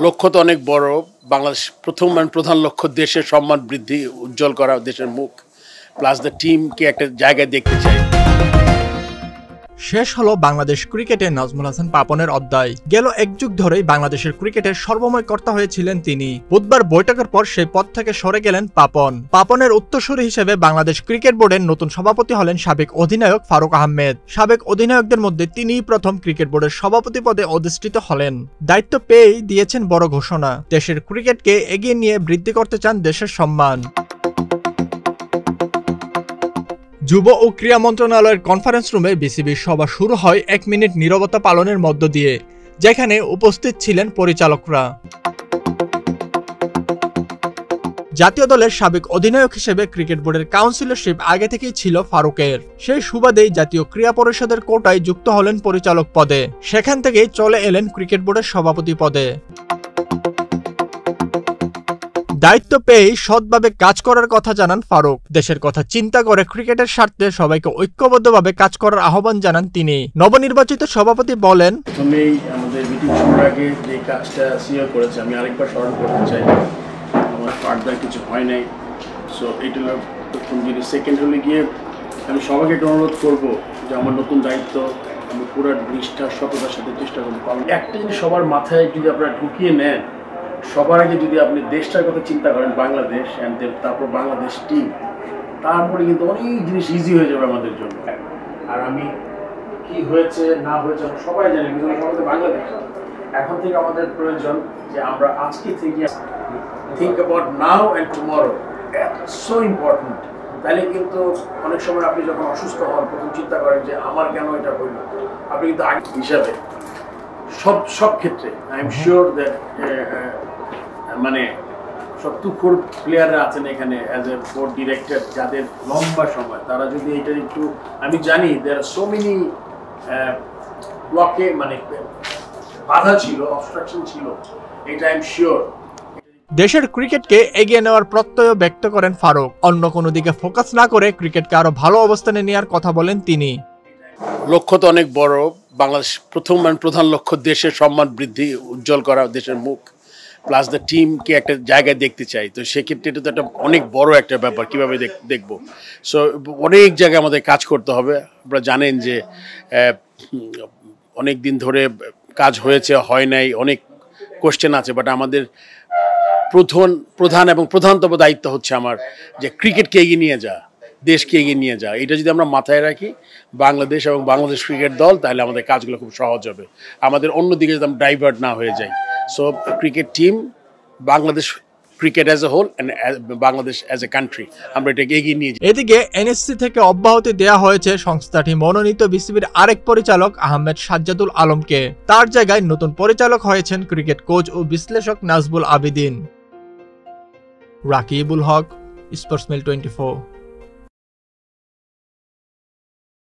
লক্ষ্য তো অনেক বড়। বাংলাদেশ প্রথম প্রধান লক্ষ্য দেশের সম্মান বৃদ্ধি, উজ্জ্বল করা দেশের মুখ, প্লাস দ্য টিমকে একটা জায়গায় দেখতে চাই। শেষ হলো বাংলাদেশ ক্রিকেটে নাজমুল হাসান পাপনের অধ্যায়। গেল এক যুগ ধরেই বাংলাদেশের ক্রিকেটের সর্বময় কর্তা হয়েছিলেন তিনি। বুধবার বৈঠকের পর সেই পদ থেকে সরে গেলেন পাপন। পাপনের উত্তরসূরি হিসেবে বাংলাদেশ ক্রিকেট বোর্ডের নতুন সভাপতি হলেন সাবেক অধিনায়ক ফারুক আহমেদ। সাবেক অধিনায়কদের মধ্যে তিনিই প্রথম ক্রিকেট বোর্ডের সভাপতি পদে অধিষ্ঠিত হলেন। দায়িত্ব পেয়েই দিয়েছেন বড় ঘোষণা, দেশের ক্রিকেটকে এগিয়ে নিয়ে বৃদ্ধি করতে চান দেশের সম্মান। যুব ও ক্রীড়া মন্ত্রণালয়ের কনফারেন্স রুমে বিসিবির সভা শুরু হয় 1 মিনিট নীরবতা পালনের মধ্য দিয়ে, যেখানে উপস্থিত ছিলেন পরিচালকরা। জাতীয় দলের সাবেক অধিনায়ক হিসেবে ক্রিকেট বোর্ডের কাউন্সিলরশিপ আগে থেকেই ছিল ফারুকের। সেই সুবাদেই জাতীয় ক্রীড়া পরিষদের কোটায় যুক্ত হলেন পরিচালক পদে। সেখান থেকেই চলে এলেন ক্রিকেট বোর্ডের সভাপতি পদে। দায়িত্ব পেয়েই সৎভাবে কাজ করার কথা জানান ফারুক। দেশের কথা চিন্তা করে ক্রিকেটের স্বার্থে সবাইকে ঐক্যবদ্ধভাবে কাজ করার আহ্বান জানান তিনি। নবনির্বাচিত সভাপতি বলেন, প্রথমেই আমাদের মিটিং শুরুর আগে যে কাজটা সিও করেছে আমি আরেকবার স্মরণ করতে চাই। আমার ফার্দার কিছু হয় নাই, সো এটা হলো প্রথম জিনিস। সেকেন্ড হলে গিয়ে আমি সবাইকে একটা অনুরোধ করবো যে আমার নতুন দায়িত্ব আমি পুরো নিষ্ঠা সততার সাথে চেষ্টা করবো। কারণ একটা জিনিস সবার মাথায় যদি আপনারা ঢুকিয়ে নেন, সবার আগে যদি আপনি দেশটার কথা চিন্তা করেন, বাংলাদেশ অ্যান্ড তারপর বাংলাদেশ টিম, তারপরে কিন্তু অনেক জিনিস ইজি হয়ে যাবে আমাদের জন্য। আর আমি কি হয়েছে না হয়েছে আমরা সবাই জানি, কিন্তু আমাদের বাংলাদেশ। এখন থেকে আমাদের প্রয়োজন যে আমরা আজকে থেকে think about now and tomorrow, so important. তাহলে কিন্তু অনেক সময় আপনি যখন অসুস্থ হন প্রথম চিন্তা করেন যে আমার কেন এটা হইল। আপনি কিন্তু আগে হিসাবে সব ক্ষেত্রে আই এম শিওর দ্যাট মানে সব তুখোর প্লেয়াররা আছেন এখানে অ্যাজ এ বোর্ড ডিরেক্টর, যাদের লম্বা সময় তারা যদি এটা একটু, আমি জানি দেয়ার আর সো মেনি ব্লকে মানে বাধা ছিল, অবস্ট্রাকশন ছিল, এটা আই এম শিওর। দেশের ক্রিকেটকে এগিয়ে নেওয়ার প্রত্যয় ব্যক্ত করেন ফারুক। অন্য কোনো দিকে ফোকাস না করে ক্রিকেটকে আরো ভালো অবস্থানে নেওয়ার কথা বলেন তিনি। লক্ষ্য তো অনেক বড়। বাংলাদেশ প্রথম প্রধান লক্ষ্য দেশের সম্মান বৃদ্ধি, উজ্জ্বল করা দেশের মুখ, প্লাস দ্য টিমকে একটা জায়গায় দেখতে চাই। তো সেক্ষেত্রে এটা তো একটা অনেক বড় একটা ব্যাপার, কীভাবে দেখবো। সো অনেক জায়গায় আমাদের কাজ করতে হবে। আপনারা জানেন যে অনেক দিন ধরে কাজ হয়েছে, হয় নাই, অনেক কোশ্চেন আছে। বাট আমাদের প্রধান এবং প্রধানতম দায়িত্ব হচ্ছে আমার যে ক্রিকেটকে এগিয়ে নিয়ে যাওয়া, দেশকে এগিয়ে নিয়ে যাওয়া। এটা যদি আমরা মাথায় রাখি, বাংলাদেশ এবং বাংলাদেশ ক্রিকেট দল, তাহলে আমাদের কাজগুলো খুব সহজ হবে। আমাদের অন্যদিকে যদি আমরা ডাইভার্ট না হয়ে যাই। So cricket team, Bangladesh cricket as a whole and Bangladesh as a country, আমরা এটাকে এগিয়ে নিয়ে যাই। এদিকে এনএসসি থেকে অব্যাহতি দেওয়া হয়েছে সংস্থাটি মনোনীত বিসিবির আরেক পরিচালক আহমেদ সাজ্জাদুল আলমকে। তার জায়গায় নতুন পরিচালক হয়েছেন ক্রিকেট কোচ ও বিশ্লেষক নাজবুল আবিদিন। রাকিবুল হক, স্পোর্টসমেল 24।